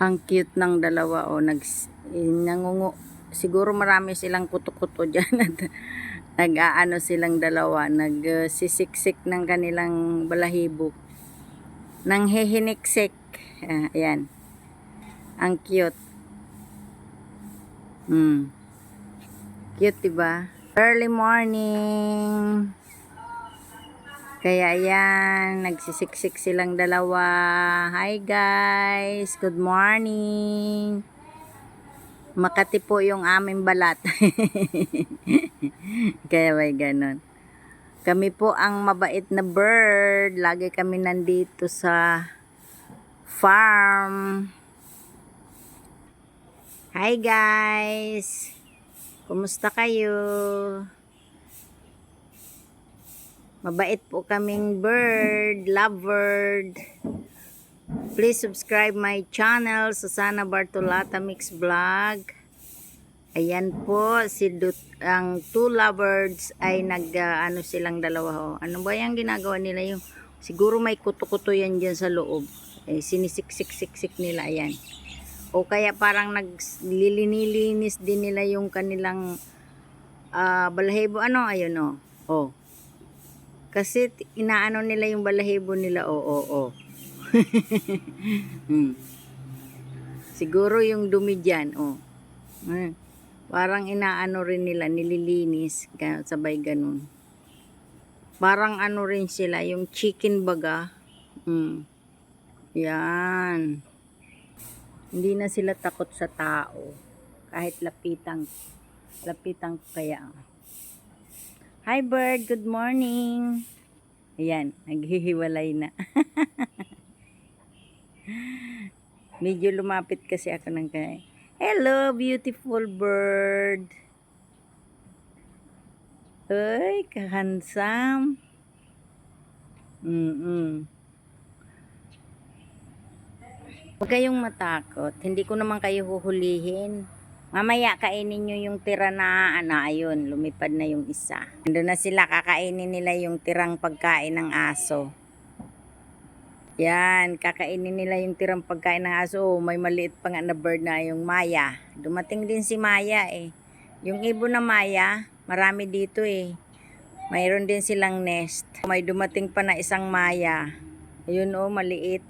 Ang cute ng dalawa, oh, nangungo. Siguro marami silang kuto-kuto dyan at nag-aano silang dalawa, nagsisiksik ng kanilang balahibo. Nang hehiniksik. Ayan. Ang cute. Cute, diba? Early morning. Kaya ayan, nagsisiksik silang dalawa. Hi guys, good morning. Makati po yung aming balat. Kaya may ganon. Kami po ang mabait na bird. Lagi kami nandito sa farm. Hi guys. Kumusta kayo? Mabait po kaming bird, lovebird. Please subscribe my channel, Susana Bartolata Mix Vlog. Ayan po, ang two lovebirds ay ano silang dalawa ho. Ano ba yung ginagawa nila yung, siguro may kuto-kuto yan dyan sa loob. Sinisiksik-siksik nila, ayan. O kaya parang naglilinis din nila yung kanilang balahibo, ayun o. Oh. Kasi inaano nila yung balahibo nila, Siguro yung dumi dyan, Parang inaano rin nila, nililinis, sabay ganun. Parang ano rin sila, yung chicken baga. Yan. Hindi na sila takot sa tao. Kahit lapitan kaya. Hi bird, good morning. Ayan, naghihiwalay na. Medyo lumapit kasi ako ng kaya. Hello, beautiful bird. Ay, kahansam. Huwag kayong matakot. Hindi ko naman kayo huhulihin. Mamaya kainin nyo yung tira na ayun, lumipad na yung isa. Nandun na sila, kakainin nila yung tirang pagkain ng aso. Yan, kakainin nila yung tirang pagkain ng aso. May maliit pa nga na bird na yung Maya. Dumating din si Maya eh. Yung ibon na Maya, marami dito eh. Mayroon din silang nest. May dumating pa na isang Maya. Ayun maliit.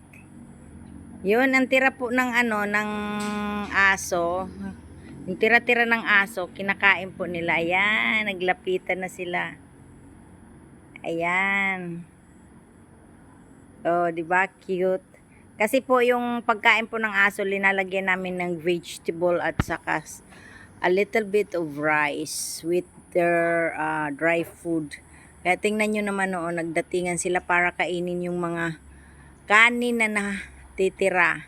Yun, ang tira po ng ng aso. Yung tira-tira ng aso, kinakain po nila. Ayan, naglapitan na sila. Ayan. Oh, di ba cute? Kasi po yung pagkain po ng aso, linalagyan namin ng vegetable at saka a little bit of rice with their dry food. Kaya tingnan nyo naman nagdatingan sila para kainin yung mga kanin na natitira.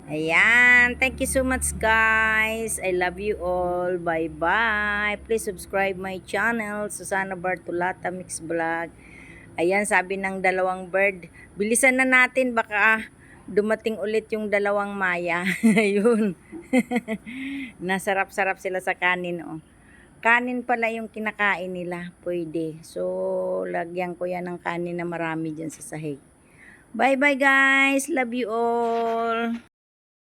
Ayan, thank you so much guys. I love you all. Bye bye. Please subscribe my channel, Susana Bartolata Mix Vlog. Ayan, sabi ng dalawang bird, bilisan na natin baka dumating ulit yung dalawang Maya. Ayun. Nasarap-sarap sila sa kanin Kanin pala yung kinakain nila, pwede. So, lagyan ko yan ng kanin na marami dyan sa sahig. Bye bye guys. Love you all.